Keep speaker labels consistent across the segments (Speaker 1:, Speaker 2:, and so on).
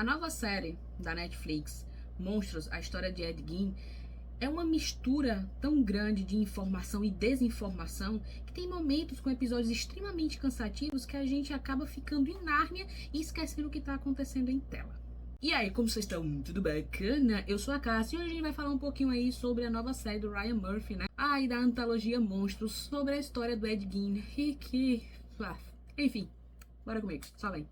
Speaker 1: A nova série da Netflix, Monstros, a história de Ed Gein, é uma mistura tão grande de informação e desinformação que tem momentos com episódios extremamente cansativos que a gente acaba ficando em Nárnia e esquecendo o que está acontecendo em tela. E aí, como vocês estão? Tudo bacana? Eu sou a Cássia e hoje a gente vai falar um pouquinho aí sobre a nova série do Ryan Murphy, né? E da antologia Monstros, sobre a história do Ed Gein e que... enfim, bora comigo, só vem.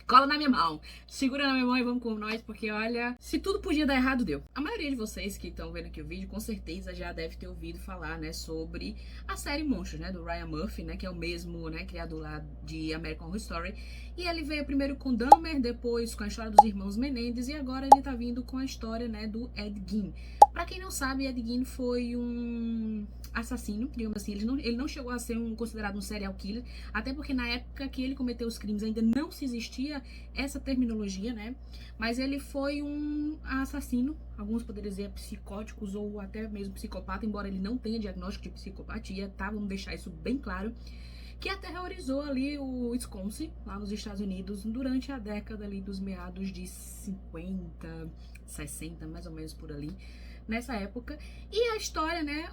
Speaker 1: Cola na minha mão, segura na minha mão e vamos com nós, porque olha, se tudo podia dar errado, deu. A maioria de vocês que estão vendo aqui o vídeo, com certeza já deve ter ouvido falar, né, sobre a série Monstros, né, do Ryan Murphy, né, que é o mesmo, né, criador lá de American Horror Story. E ele veio primeiro com Dahmer, depois com a história dos irmãos Menendez e agora ele tá vindo com a história, né, do Ed Gein. Pra quem não sabe, Ed Gein foi um assassino, digamos assim, ele não chegou a ser considerado um serial killer, até porque na época que ele cometeu os crimes ainda não se existia essa terminologia, né? Mas ele foi um assassino, alguns poderiam dizer psicóticos ou até mesmo psicopata, embora ele não tenha diagnóstico de psicopatia, tá? Vamos deixar isso bem claro. Que aterrorizou ali o Wisconsin, lá nos Estados Unidos, durante a década ali dos meados de 50, 60, mais ou menos por ali, nessa época. E a história, né,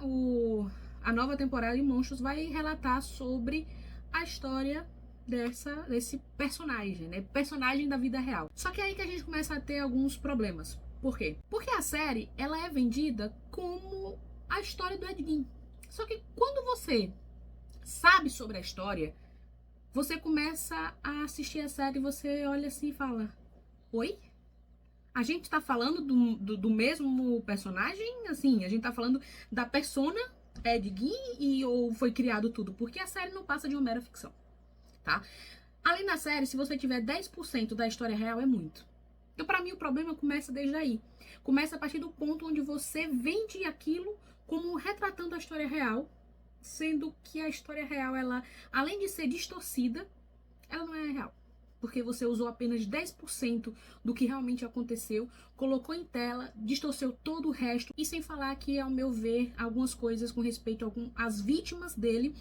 Speaker 1: a nova temporada de Monstros vai relatar sobre a história desse personagem, né, personagem da vida real. Só que é aí que a gente começa a ter alguns problemas. Por quê? Porque a série, ela é vendida como a história do Ed Gein. Só que quando você sabe sobre a história, você começa a assistir a série e você olha assim e fala: oi? A gente tá falando do mesmo personagem? Assim, a gente tá falando da persona Ed Gein ou foi criado tudo? Porque a série não passa de uma mera ficção, tá? Além da série, se você tiver 10% da história real, é muito. Então, pra mim, o problema começa desde aí. Começa a partir do ponto onde você vende aquilo como retratando a história real, sendo que a história real, ela, além de ser distorcida, ela não é real. Porque você usou apenas 10% do que realmente aconteceu, colocou em tela, distorceu todo o resto, e sem falar que, ao meu ver, algumas coisas com respeito às vítimas dele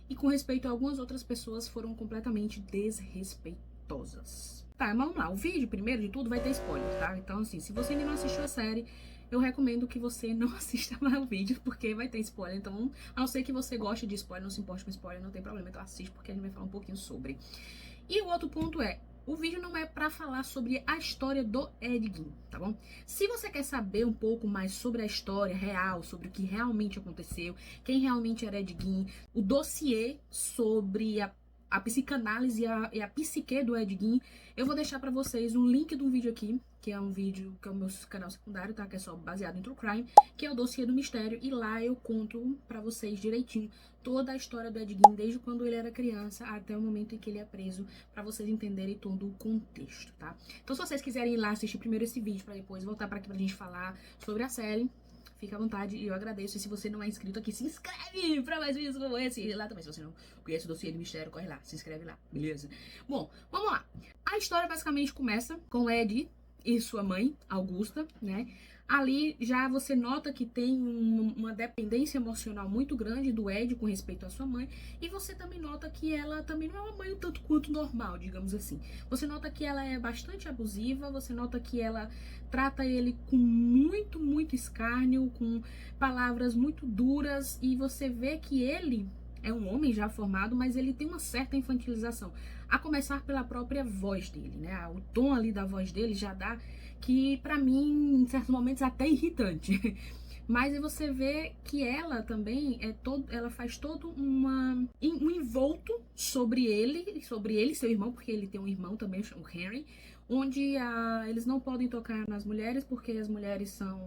Speaker 1: e com respeito a algumas outras pessoas foram completamente desrespeitosas. Tá, mas vamos lá. O vídeo, primeiro de tudo, vai ter spoiler, tá? Então, assim, se você ainda não assistiu a série, eu recomendo que você não assista mais o vídeo, porque vai ter spoiler. Então, a não ser que você goste de spoiler, não se importe com spoiler, não tem problema. Então, assiste, porque a gente vai falar um pouquinho sobre. E o outro ponto é, o vídeo não é pra falar sobre a história do Ed Gein, tá bom? Se você quer saber um pouco mais sobre a história real, sobre o que realmente aconteceu, quem realmente era Ed Gein, o dossiê sobre a psicanálise e a psique do Ed Gein, eu vou deixar pra vocês um link de um vídeo aqui, que é um vídeo que é o meu canal secundário, tá? Que é só baseado em True Crime, que é o dossiê do mistério, e lá eu conto pra vocês direitinho toda a história do Ed Gein, desde quando ele era criança até o momento em que ele é preso, pra vocês entenderem todo o contexto, tá? Então, se vocês quiserem ir lá assistir primeiro esse vídeo, pra depois voltar pra aqui pra gente falar sobre a série, fica à vontade e eu agradeço. E se você não é inscrito aqui, se inscreve pra mais vídeos como esse. E lá também, se você não conhece o dossiê de mistério, corre lá, se inscreve lá, beleza? Bom, vamos lá. A história basicamente começa com Ed e sua mãe, Augusta, né? Ali já você nota que tem uma dependência emocional muito grande do Ed com respeito à sua mãe. E você também nota que ela também não é uma mãe um tanto quanto normal, digamos assim. Você nota que ela é bastante abusiva, você nota que ela trata ele com muito escárnio, com palavras muito duras. E você vê que ele é um homem já formado, mas ele tem uma certa infantilização. A começar pela própria voz dele, né? O tom ali da voz dele já dá que, pra mim, em certos momentos, até irritante. Mas aí você vê que ela também ela faz todo um envolto sobre ele e seu irmão, porque ele tem um irmão também, o Henry, onde eles não podem tocar nas mulheres porque as mulheres são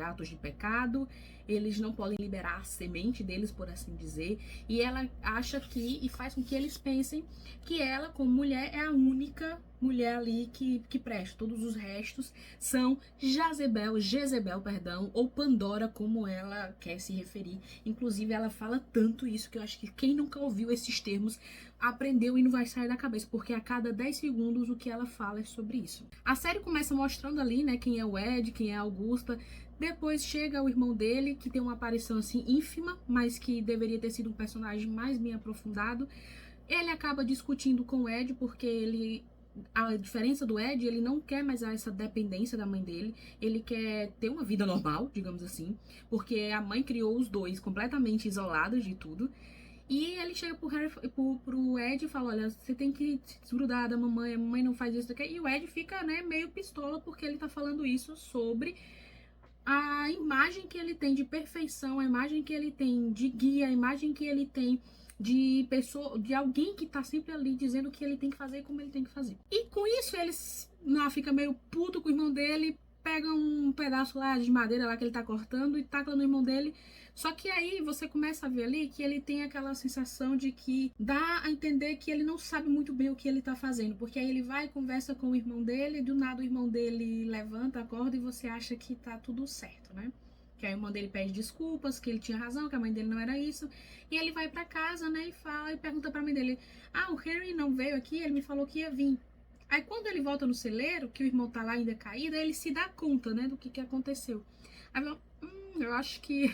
Speaker 1: atos de pecado, eles não podem liberar a semente deles, por assim dizer, e ela acha que, e faz com que eles pensem que ela, como mulher, é a única mulher ali que presta. Todos os restos são Jezebel, perdão, ou Pandora, como ela quer se referir. Inclusive, ela fala tanto isso que eu acho que quem nunca ouviu esses termos aprendeu e não vai sair da cabeça, porque a cada 10 segundos o que ela fala é sobre isso. A série começa mostrando ali, né, quem é o Ed, quem é a Augusta. Depois chega o irmão dele, que tem uma aparição assim ínfima, mas que deveria ter sido um personagem mais bem aprofundado. Ele acaba discutindo com o Ed, porque ele a diferença do Ed, ele não quer mais essa dependência da mãe dele, ele quer ter uma vida normal, digamos assim, porque a mãe criou os dois completamente isolados de tudo. E ele chega pro Ed e fala, olha, você tem que se desgrudar da mamãe, a mamãe não faz isso daqui. E o Ed fica, né, meio pistola porque ele tá falando isso sobre a imagem que ele tem de perfeição, a imagem que ele tem de guia, a imagem que ele tem de pessoa, de alguém que tá sempre ali dizendo o que ele tem que fazer e como ele tem que fazer. E com isso ele fica meio puto com o irmão dele, pega um pedaço lá de madeira lá que ele tá cortando e taca no irmão dele. Só que aí você começa a ver ali que ele tem aquela sensação de que dá a entender que ele não sabe muito bem o que ele tá fazendo, porque aí ele vai e conversa com o irmão dele, e do nada o irmão dele levanta, acorda e você acha que tá tudo certo, né? Que aí o irmão dele pede desculpas, que ele tinha razão, que a mãe dele não era isso. E ele vai pra casa, né, e fala e pergunta pra mãe dele: "Ah, o Harry não veio aqui, ele me falou que ia vir". Aí quando ele volta no celeiro, que o irmão tá lá ainda caído, aí ele se dá conta, né, do que aconteceu. Aí eu acho que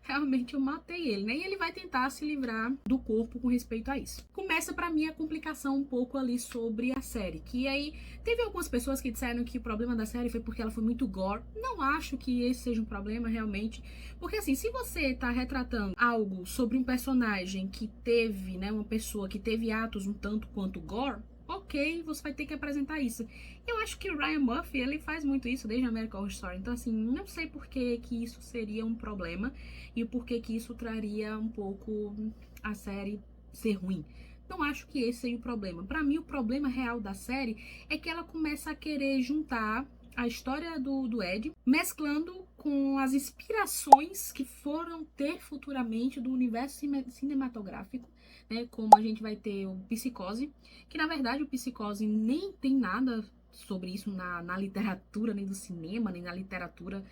Speaker 1: realmente eu matei ele, né? E ele vai tentar se livrar do corpo com respeito a isso. Começa pra mim a complicação um pouco ali sobre a série, que aí teve algumas pessoas que disseram que o problema da série foi porque ela foi muito gore. Não acho que esse seja um problema realmente, porque assim, se você tá retratando algo sobre um personagem que teve, né, uma pessoa que teve atos um tanto quanto gore, ok, você vai ter que apresentar isso. Eu acho que o Ryan Murphy, ele faz muito isso desde American Horror Story. Então, assim, não sei por que isso seria um problema e por que isso traria um pouco a série ser ruim. Não acho que esse seja o problema. Pra mim, o problema real da série é que ela começa a querer juntar a história do Ed, mesclando com as inspirações que foram ter futuramente do universo cinematográfico, né, como a gente vai ter o Psicose, que na verdade o Psicose nem tem nada sobre isso na literatura, nem do cinema, nem na literatura,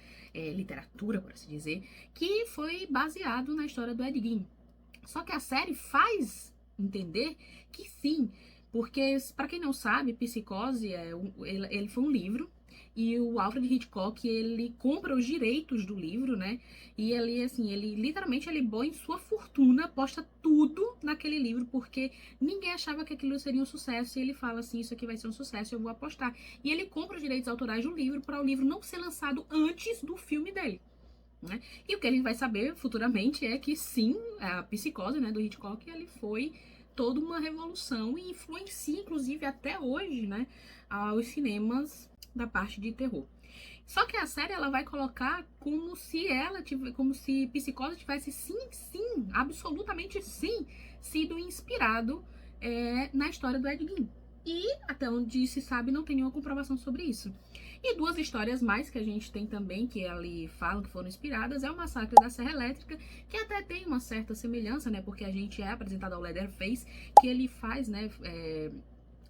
Speaker 1: por assim dizer, que foi baseado na história do Ed Gein. Só que a série faz entender que sim, porque, para quem não sabe, Psicose ele foi um livro, e o Alfred Hitchcock, ele compra os direitos do livro, né? E ele, assim, ele literalmente ele põe sua fortuna, aposta tudo naquele livro, porque ninguém achava que aquilo seria um sucesso. E ele fala assim: isso aqui vai ser um sucesso, eu vou apostar. E ele compra os direitos autorais do livro para o livro não ser lançado antes do filme dele. Né? E o que a gente vai saber futuramente é que sim, a Psicose, né, do Hitchcock, ele foi toda uma revolução e influencia, inclusive, até hoje, né, os cinemas da parte de terror. Só que a série ela vai colocar como se Psicose tivesse sim, absolutamente sim, sido inspirado na história do Ed Gein. E até onde se sabe não tem nenhuma comprovação sobre isso. E duas histórias mais que a gente tem também, que ali falam que foram inspiradas, é o Massacre da Serra Elétrica, que até tem uma certa semelhança, né? Porque a gente é apresentado ao Leatherface, que ele faz, né?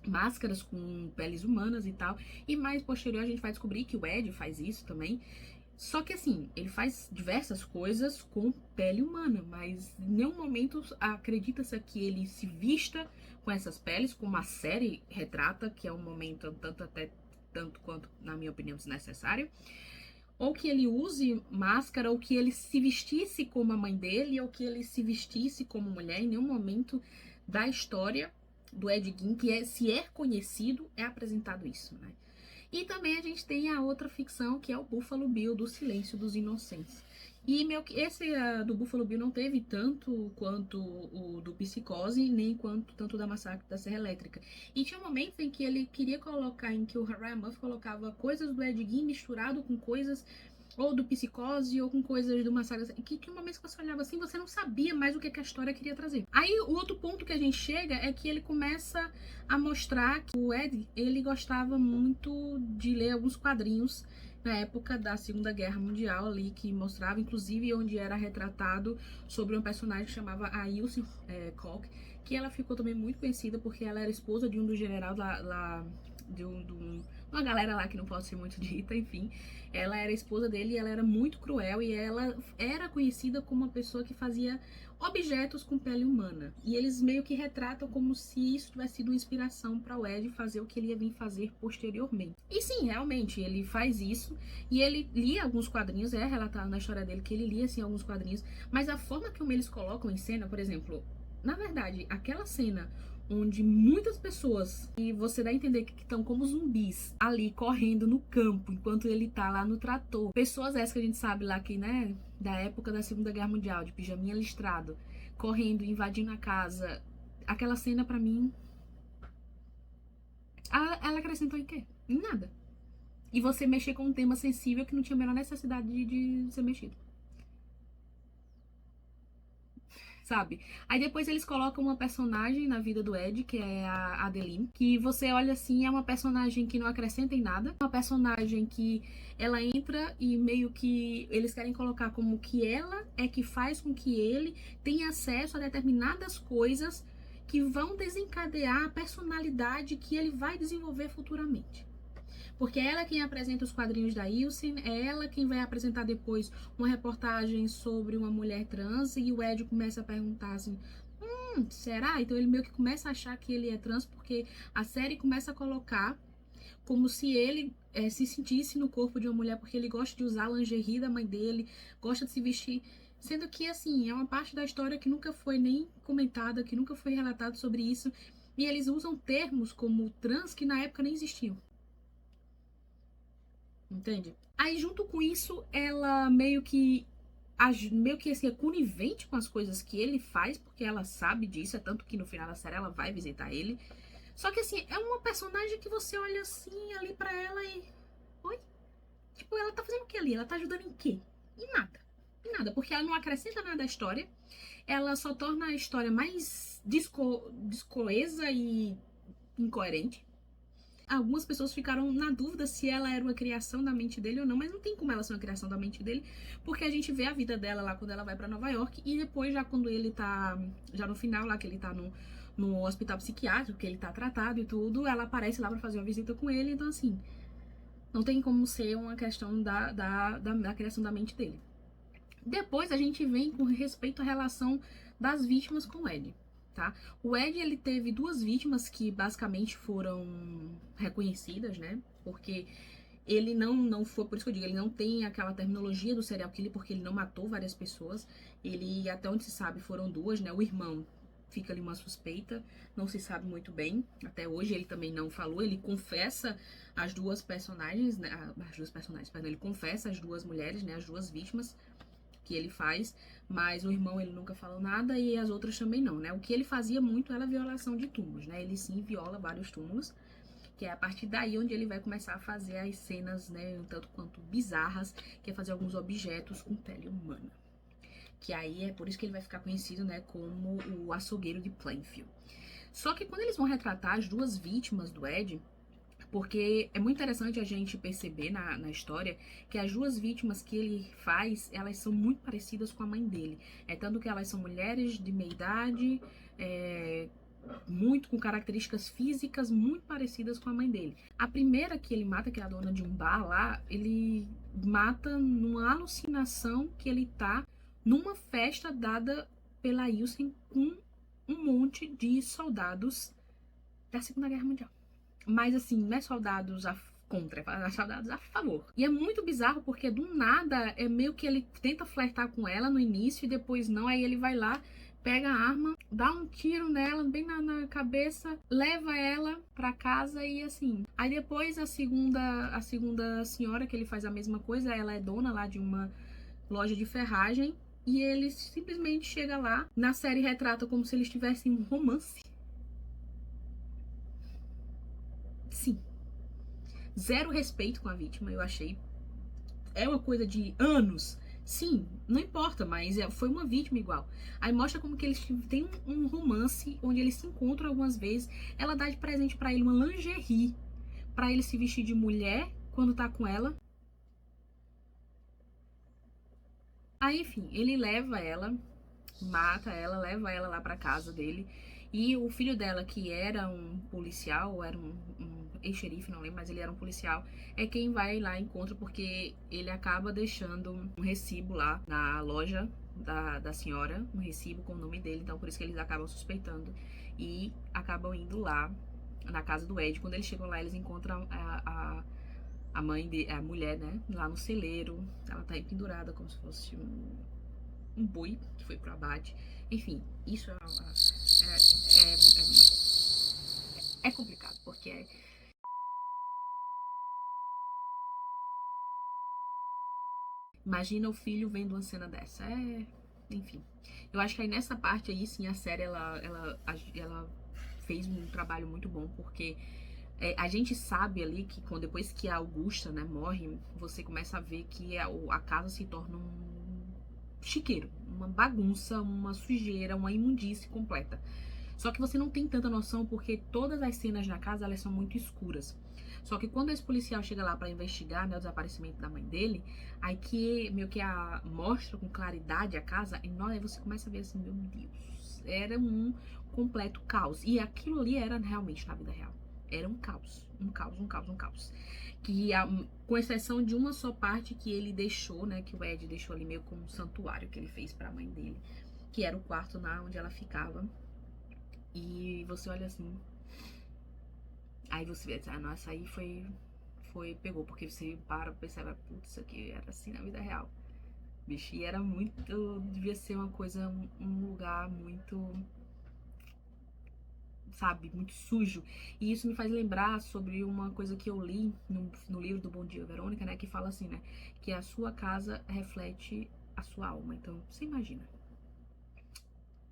Speaker 1: Máscaras com peles humanas e tal. E mais posterior a gente vai descobrir que o Ed faz isso também. Só que assim, ele faz diversas coisas com pele humana, mas em nenhum momento acredita-se que ele se vista com essas peles, como a série retrata, que é um momento tanto quanto, na minha opinião, desnecessário. Ou que ele use máscara, ou que ele se vestisse como a mãe dele, ou que ele se vestisse como mulher. Em nenhum momento da história do Ed Gein, que se é conhecido, é apresentado isso, né? E também a gente tem a outra ficção, que é o Buffalo Bill, do Silêncio dos Inocentes. E esse do Buffalo Bill não teve tanto quanto o do Psicose, nem tanto da Massacre da Serra Elétrica. E tinha momentos em que ele queria colocar, em que o Ryan Murphy colocava coisas do Ed Gein misturado com coisas ou do Psicose, ou com coisas do Massacre, que tinha uma vez que você olhava assim, você não sabia mais o que a história queria trazer. Aí, o outro ponto que a gente chega é que ele começa a mostrar que o Ed, ele gostava muito de ler alguns quadrinhos na época da Segunda Guerra Mundial ali, que mostrava, inclusive, onde era retratado sobre uma personagem que chamava a Ilse Koch, que ela ficou também muito conhecida porque ela era esposa de um dos generais de uma galera lá que não pode ser muito dita, enfim. Ela era esposa dele e ela era muito cruel, e ela era conhecida como uma pessoa que fazia objetos com pele humana. E eles meio que retratam como se isso tivesse sido uma inspiração para o Ed fazer o que ele ia vir fazer posteriormente. E sim, realmente, ele faz isso, e ele lia alguns quadrinhos, é relatado na história dele que ele lia, assim, alguns quadrinhos, mas a forma como eles colocam em cena, por exemplo, na verdade, aquela cena onde muitas pessoas, e você dá a entender que estão como zumbis ali correndo no campo, enquanto ele tá lá no trator. Pessoas essas que a gente sabe lá que, né, da época da Segunda Guerra Mundial, de pijaminha listrado, correndo, invadindo a casa. Aquela cena pra mim, ela acrescentou em quê? Em nada. E você mexer com um tema sensível que não tinha a menor necessidade de ser mexido. Sabe? Aí depois eles colocam uma personagem na vida do Ed, que é a Adeline, que você olha assim, é uma personagem que não acrescenta em nada, uma personagem que ela entra e meio que eles querem colocar como que ela é que faz com que ele tenha acesso a determinadas coisas que vão desencadear a personalidade que ele vai desenvolver futuramente. Porque é ela quem apresenta os quadrinhos da Ilse, é ela quem vai apresentar depois uma reportagem sobre uma mulher trans, e o Ed começa a perguntar assim, será? Então ele meio que começa a achar que ele é trans, porque a série começa a colocar como se ele se sentisse no corpo de uma mulher, porque ele gosta de usar a lingerie da mãe dele, gosta de se vestir, sendo que, assim, é uma parte da história que nunca foi nem comentada, que nunca foi relatado sobre isso, e eles usam termos como trans que na época nem existiam. Entende? Aí, junto com isso, ela meio que assim, é conivente com as coisas que ele faz, porque ela sabe disso, é tanto que no final da série ela vai visitar ele. Só que assim, é uma personagem que você olha assim, ali pra ela e... Oi? Tipo, ela tá fazendo o que ali? Ela tá ajudando em quê? Em nada. Em nada, porque ela não acrescenta nada à história. Ela só torna a história mais descoesa e incoerente. Algumas pessoas ficaram na dúvida se ela era uma criação da mente dele ou não, mas não tem como ela ser uma criação da mente dele, porque a gente vê a vida dela lá quando ela vai pra Nova York, e depois já quando ele tá, já no final lá que ele tá no hospital psiquiátrico, que ele tá tratado e tudo, ela aparece lá pra fazer uma visita com ele, então assim, não tem como ser uma questão da criação da mente dele. Depois a gente vem com respeito à relação das vítimas com o Ed. Tá? O Ed, ele teve duas vítimas que basicamente foram reconhecidas, né? Porque ele não foi, por isso que eu digo, ele não tem aquela terminologia do serial killer, porque ele não matou várias pessoas. Ele, até onde se sabe, foram duas, né? O irmão fica ali uma suspeita, não se sabe muito bem. Até hoje ele também não falou, ele confessa as duas personagens, né? As duas personagens, perdão, ele confessa as duas mulheres, né? As duas vítimas que ele faz, mas o irmão ele nunca falou nada e as outras também não, né? O que ele fazia muito era a violação de túmulos, né? Ele sim viola vários túmulos, que é a partir daí onde ele vai começar a fazer as cenas, né, um tanto quanto bizarras, que é fazer alguns objetos com pele humana. Que aí é por isso que ele vai ficar conhecido, né, como o açougueiro de Plainfield. Só que quando eles vão retratar as duas vítimas do Ed, porque é muito interessante a gente perceber na história que as duas vítimas que ele faz, elas são muito parecidas com a mãe dele. É tanto que elas são mulheres de meia idade, muito com características físicas muito parecidas com a mãe dele. A primeira que ele mata, que é a dona de um bar lá, ele mata numa alucinação que ele tá numa festa dada pela Ilsen com um monte de soldados da Segunda Guerra Mundial. Mas assim, não é soldados contra, é soldados a favor. E é muito bizarro porque do nada é meio que ele tenta flertar com ela no início e depois não. Aí ele vai lá, pega a arma, dá um tiro nela, bem na cabeça, leva ela pra casa e assim. Aí depois a segunda senhora que ele faz a mesma coisa, ela é dona lá de uma loja de ferragem. E ele simplesmente chega lá. Na série retrata como se eles tivessem um romance. Sim. Zero respeito com a vítima, eu achei. É uma coisa de anos. Sim, não importa, mas foi uma vítima igual. Aí mostra como que eles têm um romance onde eles se encontram algumas vezes. Ela dá de presente pra ele uma lingerie pra ele se vestir de mulher quando tá com ela. Aí, enfim, ele leva ela, mata ela, leva ela lá pra casa dele. E o filho dela, que era um policial, era um ex-xerife, não lembro, mas ele era um policial, é quem vai lá e encontra, porque ele acaba deixando um recibo lá na loja da senhora, um recibo com o nome dele, então por isso que eles acabam suspeitando e acabam indo lá na casa do Ed. Quando eles chegam lá, eles encontram a mulher, né, lá no celeiro. Ela tá pendurada como se fosse um boi que foi pro abate. Enfim, isso é complicado, porque imagina o filho vendo uma cena dessa. Enfim. Eu acho que aí nessa parte aí, sim, a série, ela fez um trabalho muito bom, porque a gente sabe ali que depois que a Augusta, né, morre, você começa a ver que a casa se torna um chiqueiro, uma bagunça, uma sujeira, uma imundície completa. Só que você não tem tanta noção porque todas as cenas da casa, elas são muito escuras. Só que quando esse policial chega lá pra investigar, né, o desaparecimento da mãe dele, aí que meio que mostra com claridade a casa, e aí você começa a ver assim, meu Deus, era um completo caos. E aquilo ali era realmente na vida real. Era um caos, um caos, um caos, um caos. Que com exceção de uma só parte que ele deixou, né, que o Ed deixou ali meio como um santuário que ele fez pra mãe dele, que era o quarto onde ela ficava. E você olha assim, aí você vê, nossa, aí pegou, porque você para e percebe, putz, isso aqui era assim na vida real. Bicho, e era muito, devia ser uma coisa, um lugar muito, sabe, muito sujo. E isso me faz lembrar sobre uma coisa que eu li no livro do Bom Dia, Verônica, né, que fala assim, né, que a sua casa reflete a sua alma. Então, você imagina.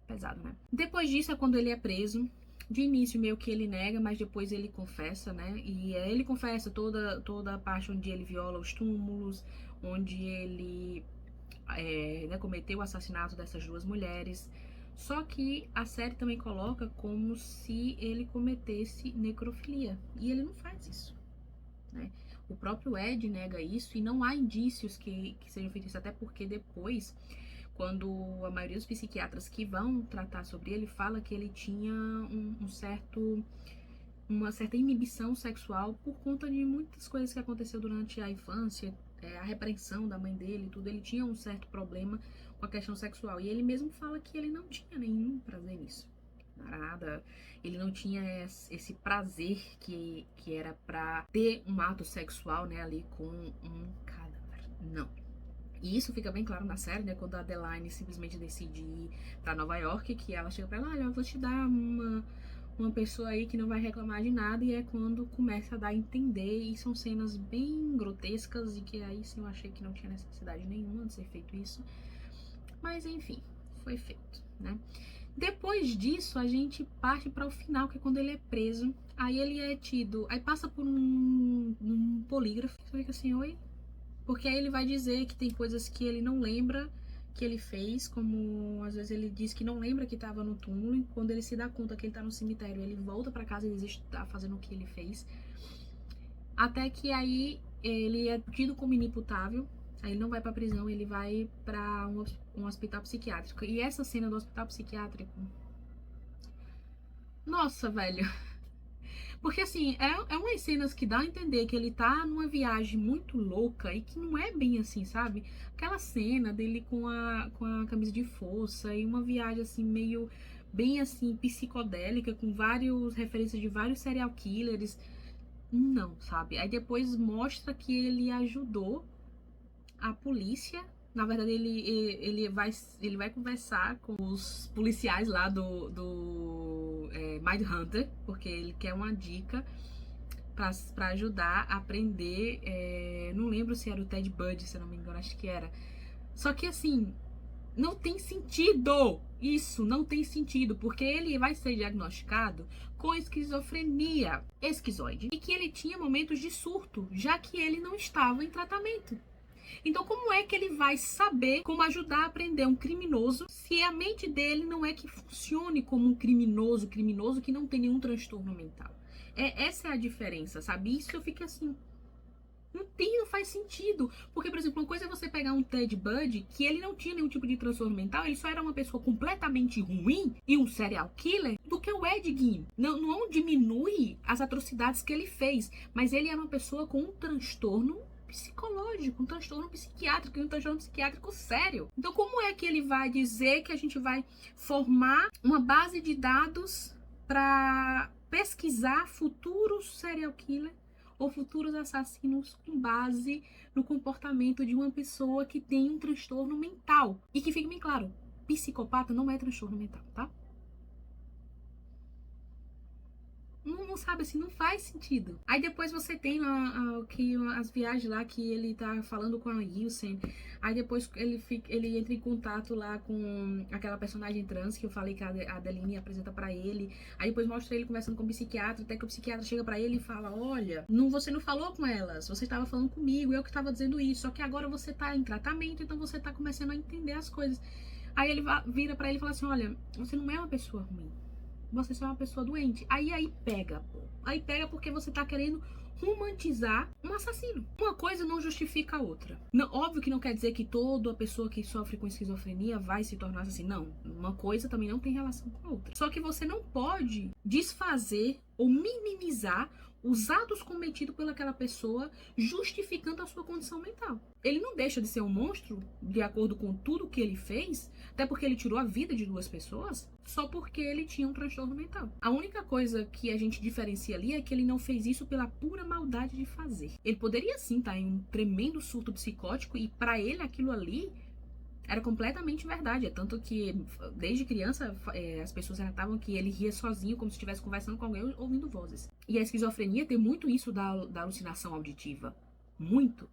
Speaker 1: Pesado, né? Depois disso é quando ele é preso. De início meio que ele nega, mas depois ele confessa, né? E ele confessa toda a parte onde ele viola os túmulos, onde ele né, cometeu o assassinato dessas duas mulheres. Só que a série também coloca como se ele cometesse necrofilia. E ele não faz isso, né? O próprio Ed nega isso e não há indícios que sejam feitos isso, até porque depois, quando a maioria dos psiquiatras que vão tratar sobre ele fala que ele tinha uma certa inibição sexual por conta de muitas coisas que aconteceu durante a infância, a repreensão da mãe dele e tudo. Ele tinha um certo problema com a questão sexual e ele mesmo fala que ele não tinha nenhum prazer nisso. Nada, ele não tinha esse prazer que era pra ter um ato sexual, né, ali com um cadáver. Não. E isso fica bem claro na série, né? Quando a Adeline simplesmente decide ir pra Nova York, que ela chega pra ela, olha, eu vou te dar uma pessoa aí que não vai reclamar de nada, e é quando começa a dar a entender, e são cenas bem grotescas, e que aí sim eu achei que não tinha necessidade nenhuma de ser feito isso. Mas enfim, foi feito, né? Depois disso, a gente parte para o final, que é quando ele é preso. Aí ele é tido, aí passa por um polígrafo, você fica assim, oi? Porque aí ele vai dizer que tem coisas que ele não lembra que ele fez, como às vezes ele diz que não lembra que estava no túmulo, e quando ele se dá conta que ele tá no cemitério, ele volta para casa e diz que tá fazendo o que ele fez. Até que aí ele é tido como inimputável, aí ele não vai pra prisão, ele vai pra um hospital psiquiátrico. E essa cena do hospital psiquiátrico, nossa, velho. Porque assim, é umas cenas que dá a entender que ele tá numa viagem muito louca e que não é bem assim, sabe? Aquela cena dele com a camisa de força e uma viagem assim meio bem assim psicodélica, com vários referências de vários serial killers. Não, sabe? Aí depois mostra que ele ajudou a polícia. Na verdade, ele vai conversar com os policiais lá do Mindhunter, porque ele quer uma dica pra ajudar a prender. Não lembro se era o Ted Bundy, se eu não me engano, acho que era. Só que assim, não tem sentido. Isso não tem sentido, porque ele vai ser diagnosticado com esquizofrenia esquizoide e que ele tinha momentos de surto, já que ele não estava em tratamento. Então, como é que ele vai saber como ajudar a prender um criminoso se a mente dele não é que funcione como um criminoso que não tem nenhum transtorno mental? Essa é a diferença, sabe? Isso eu fico assim, não faz sentido. Porque, por exemplo, uma coisa é você pegar um Ted Bundy, que ele não tinha nenhum tipo de transtorno mental, ele só era uma pessoa completamente ruim e um serial killer, do que o Ed Gein. Não diminui as atrocidades que ele fez, mas ele era uma pessoa com um transtorno psicológico, um transtorno psiquiátrico, e um transtorno psiquiátrico sério. Então, como é que ele vai dizer que a gente vai formar uma base de dados para pesquisar futuros serial killer ou futuros assassinos com base no comportamento de uma pessoa que tem um transtorno mental. E que fique bem claro, psicopata não é transtorno mental, tá? Não sabe assim, não faz sentido. Aí depois você tem lá as viagens lá que ele tá falando com a Yulsen. Aí depois ele entra em contato lá com aquela personagem trans que eu falei que a Adeline apresenta pra ele. Aí depois mostra ele conversando com o psiquiatra, até que o psiquiatra chega pra ele e fala: olha, você não falou com elas, você estava falando comigo, eu que estava dizendo isso, só que agora você tá em tratamento, então você tá começando a entender as coisas. Aí ele vira pra ele e fala assim: olha, você não é uma pessoa ruim, você só é uma pessoa doente. Aí pega. Aí pega porque você tá querendo romantizar um assassino. Uma coisa não justifica a outra. Não, óbvio que não quer dizer que toda pessoa que sofre com esquizofrenia vai se tornar assassino. Não. Uma coisa também não tem relação com a outra. Só que você não pode desfazer ou minimizar os atos cometidos pelaquela pessoa justificando a sua condição mental. Ele não deixa de ser um monstro de acordo com tudo que ele fez, até porque ele tirou a vida de 2 pessoas, só porque ele tinha um transtorno mental. A única coisa que a gente diferencia ali é que ele não fez isso pela pura maldade de fazer. Ele poderia sim estar em um tremendo surto psicótico e pra ele aquilo ali era completamente verdade. É tanto que desde criança as pessoas relatavam que ele ria sozinho, como se estivesse conversando com alguém ouvindo vozes. E a esquizofrenia tem muito isso da alucinação auditiva. Muito.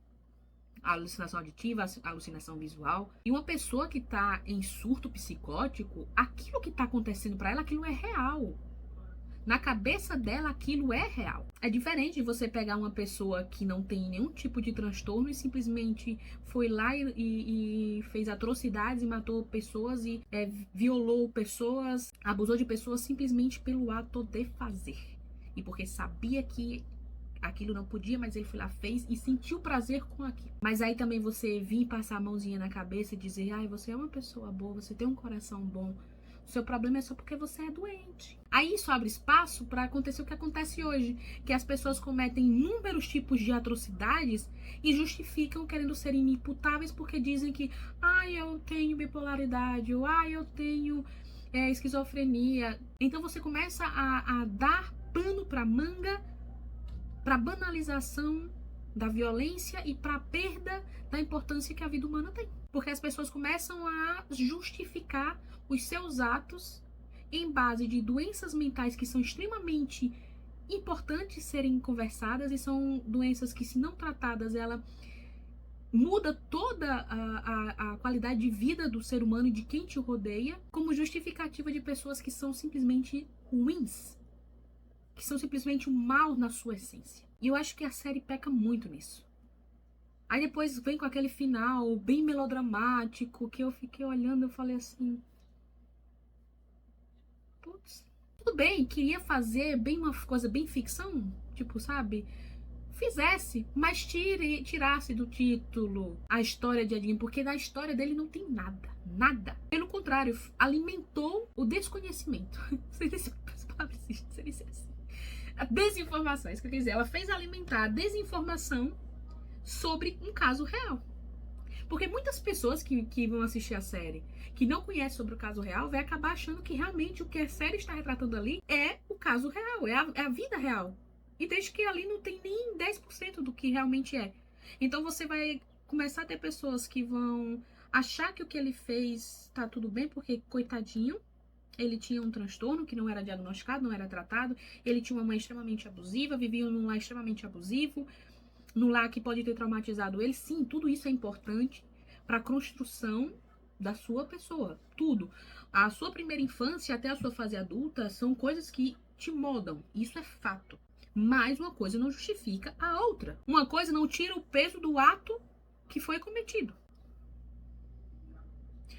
Speaker 1: A alucinação auditiva, a alucinação visual. E uma pessoa que tá em surto psicótico, aquilo que tá acontecendo pra ela, aquilo é real. Na cabeça dela, aquilo é real. É diferente de você pegar uma pessoa que não tem nenhum tipo de transtorno e simplesmente foi lá e fez atrocidades e matou pessoas e violou pessoas, abusou de pessoas simplesmente pelo ato de fazer. E porque sabia que aquilo não podia, mas ele foi lá, fez e sentiu prazer com aquilo. Mas aí também você vir passar a mãozinha na cabeça e dizer: ai, você é uma pessoa boa, você tem um coração bom, o seu problema é só porque você é doente. Aí isso abre espaço para acontecer o que acontece hoje, que as pessoas cometem inúmeros tipos de atrocidades e justificam querendo ser inimputáveis porque dizem que eu tenho bipolaridade, ou eu tenho esquizofrenia. Então você começa a dar pano para manga, para banalização da violência e para a perda da importância que a vida humana tem. Porque as pessoas começam a justificar os seus atos em base de doenças mentais que são extremamente importantes serem conversadas e são doenças que, se não tratadas, ela muda toda a qualidade de vida do ser humano e de quem te rodeia, como justificativa de pessoas que são simplesmente ruins, que são simplesmente um mal na sua essência. E eu acho que a série peca muito nisso. Aí depois vem com aquele final bem melodramático, que eu fiquei olhando e falei assim: putz, tudo bem, queria fazer bem uma coisa bem ficção, tipo, sabe? Fizesse, mas tirasse do título a história de Ed Gein, porque da história dele não tem nada, nada. Pelo contrário, alimentou o desconhecimento. Não sei se as palavras existem, assim. A desinformação, é isso que eu quis dizer. Ela fez alimentar a desinformação sobre um caso real. Porque muitas pessoas que vão assistir a série, que não conhecem sobre o caso real, vai acabar achando que realmente o que a série está retratando ali é o caso real, é a vida real. E desde que ali não tem nem 10% do que realmente é. Então você vai começar a ter pessoas que vão achar que o que ele fez tá tudo bem, porque, coitadinho, ele tinha um transtorno que não era diagnosticado, não era tratado, ele tinha uma mãe extremamente abusiva, vivia num lar extremamente abusivo, no lar que pode ter traumatizado ele. Sim, tudo isso é importante para a construção da sua pessoa, tudo. A sua primeira infância até a sua fase adulta são coisas que te moldam, isso é fato. Mas uma coisa não justifica a outra. Uma coisa não tira o peso do ato que foi cometido.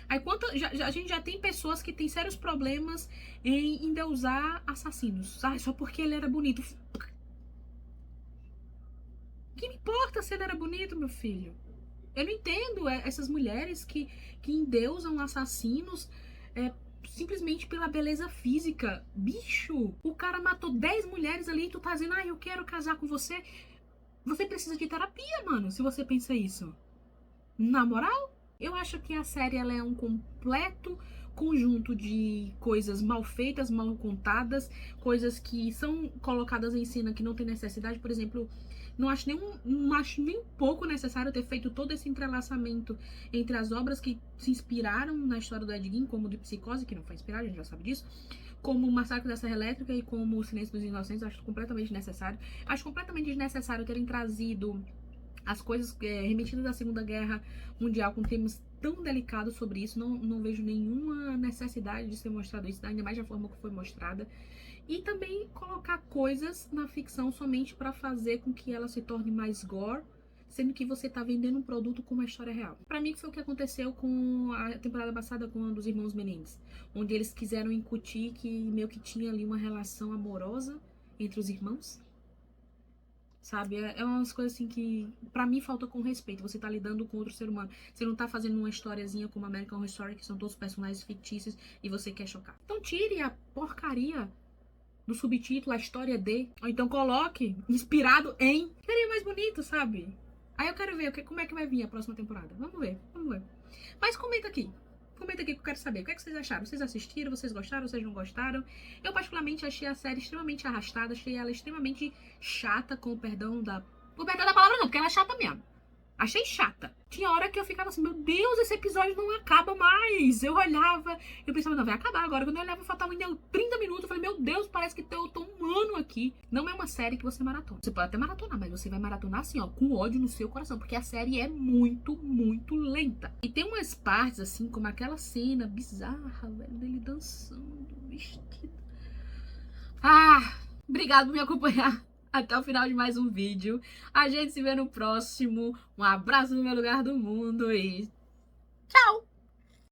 Speaker 1: Aí a gente já tem pessoas que têm sérios problemas em endeusar assassinos. Só porque ele era bonito. Que me importa se ele era bonito, meu filho? Eu não entendo essas mulheres que endeusam assassinos simplesmente pela beleza física. Bicho, o cara matou 10 mulheres ali e tu tá dizendo: eu quero casar com você. Você precisa de terapia, mano, se você pensa isso. Na moral, eu acho que a série ela é um completo conjunto de coisas mal feitas, mal contadas, coisas que são colocadas em cena que não tem necessidade. Por exemplo, Não acho nem um pouco necessário ter feito todo esse entrelaçamento entre as obras que se inspiraram na história do Ed Gein, como o de Psicose, que não foi inspirado, a gente já sabe disso, como o Massacre da Serra Elétrica e como o Silêncio dos Inocentes. Acho completamente desnecessário. Acho completamente desnecessário terem trazido as coisas remetidas à Segunda Guerra Mundial com temas tão delicados sobre isso. Não vejo nenhuma necessidade de ser mostrado isso, ainda mais da forma que foi mostrada. E também colocar coisas na ficção somente para fazer com que ela se torne mais gore, sendo que você tá vendendo um produto com uma história real. Pra mim foi o que aconteceu com a temporada passada com a dos Irmãos Menendez, onde eles quiseram incutir que meio que tinha ali uma relação amorosa entre os irmãos. Sabe, é umas coisas assim que pra mim falta com respeito. Você tá lidando com outro ser humano. Você não tá fazendo uma historiazinha como American Horror Story, que são todos personagens fictícios e você quer chocar. Então tire a porcaria do subtítulo, a história de, ou então coloque inspirado em. Seria mais bonito, sabe? Aí eu quero ver como é que vai vir a próxima temporada. Vamos ver. Mas comenta aqui que eu quero saber. O que é que vocês acharam? Vocês assistiram? Vocês gostaram? Vocês não gostaram? Eu particularmente achei a série extremamente arrastada. Achei ela extremamente chata, com o perdão da... O perdão da palavra não, porque ela é chata mesmo. Achei chata. Tinha hora que eu ficava assim, meu Deus, esse episódio não acaba mais. Eu olhava, eu pensava, não, vai acabar agora. Quando eu olhava, faltava ainda 30 minutos. Eu falei, meu Deus, parece que eu tô um ano aqui. Não é uma série que você maratona. Você pode até maratonar, mas você vai maratonar assim, ó, com ódio no seu coração. Porque a série é muito, muito lenta. E tem umas partes, assim, como aquela cena bizarra, velho, dele dançando, vestido. Obrigado por me acompanhar até o final de mais um vídeo. A gente se vê no próximo. Um abraço no meu lugar do mundo e